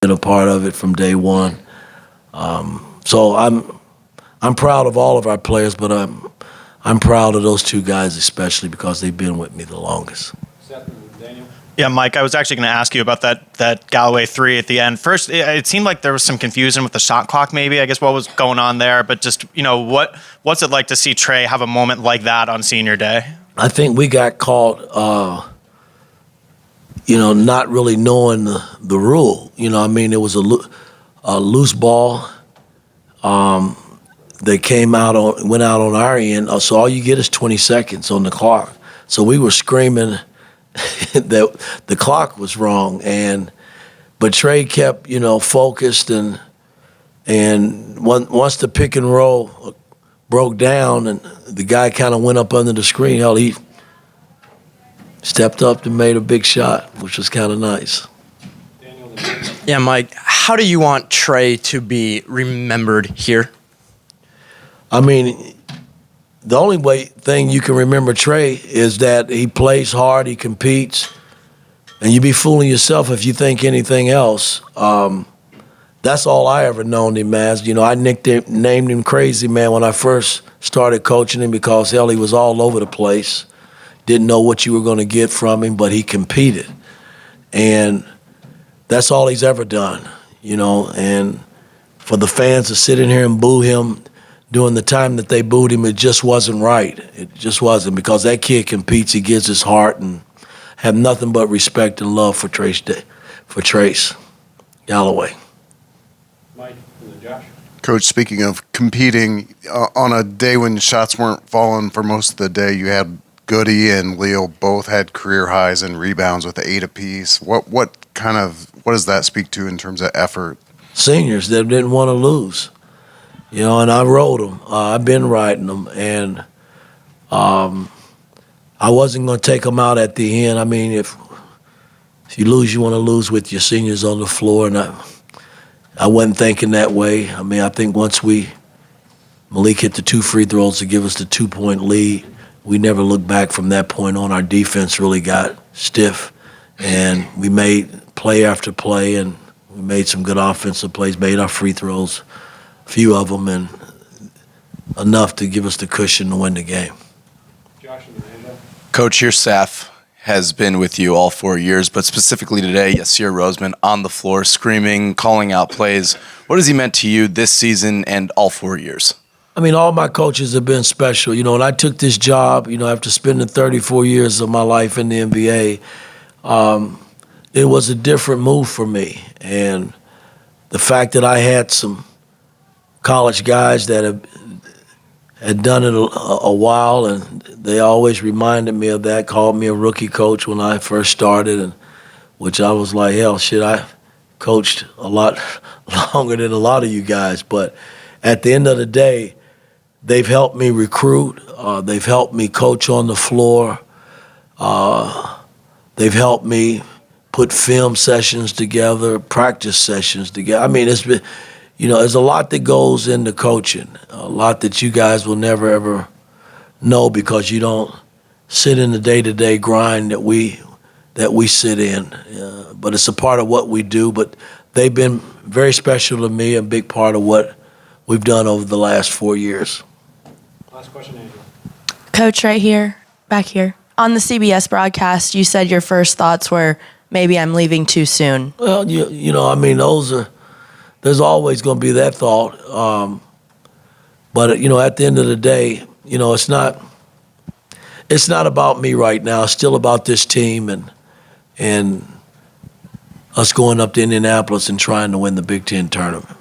been a part of it from day one. So I'm proud of all of our players, but I'm proud of those two guys especially because they've been with me the longest. Seth and Daniel. Yeah, Mike, I was actually going to ask you about that Galloway three at the end. First, it seemed like there was some confusion with the shot clock maybe. I guess what was going on there. But just, what's it like to see Trey have a moment like that on senior day? I think we got caught, not really knowing the rule. It was a loose ball. They went out on our end. So all you get is 20 seconds on the clock. So we were screaming that the clock was wrong, but Trey kept focused and once the pick and roll broke down and the guy kind of went up under the screen, he stepped up and made a big shot, which was kind of nice. Yeah, Mike, how do you want Trey to be remembered here? The only thing you can remember Trey is that he plays hard, he competes, and you be fooling yourself if you think anything else. That's all I ever known him as. I named him Crazy Man when I first started coaching him because, he was all over the place. Didn't know what you were going to get from him, but he competed. And that's all he's ever done, and for the fans to sit in here and boo him during the time that they booed him, it just wasn't right. It just wasn't, because that kid competes, he gives his heart, and have nothing but respect and love for Trace Galloway. Mike and then Josh. Coach, speaking of competing, on a day when shots weren't falling for most of the day, you had Goody and Leo both had career highs in rebounds with 8 apiece. What does that speak to in terms of effort? Seniors that didn't want to lose, and I rode them. I've been riding them, and I wasn't going to take them out at the end. If you lose, you want to lose with your seniors on the floor, and I wasn't thinking that way. I think once Malik hit the 2 free throws to give us the 2-point lead, we never looked back from that point on. Our defense really got stiff, and we made play after play, and we made some good offensive plays, made our free throws, a few of them, and enough to give us the cushion to win the game. Josh and then Angel. Coach, your staff has been with you all 4 years, but specifically today, Yasir Roseman on the floor, screaming, calling out plays. What has he meant to you this season and all 4 years? All my coaches have been special. When I took this job, after spending 34 years of my life in the NBA, it was a different move for me. And the fact that I had some college guys that had done it a while, and they always reminded me of that, called me a rookie coach when I first started, and which I was like, hell, shit, I coached a lot longer than a lot of you guys. But at the end of the day, they've helped me recruit. They've helped me coach on the floor. They've helped me put film sessions together, practice sessions together. It's been, there's a lot that goes into coaching, a lot that you guys will never, ever know because you don't sit in the day-to-day grind that we sit in. But it's a part of what we do. But they've been very special to me, a big part of what we've done over the last 4 years. Last question, Angel. Coach, right here, back here. On the CBS broadcast, you said your first thoughts were, maybe I'm leaving too soon. Well, there's always going to be that thought. But at the end of the day, it's not about me right now. It's still about this team and us going up to Indianapolis and trying to win the Big Ten tournament.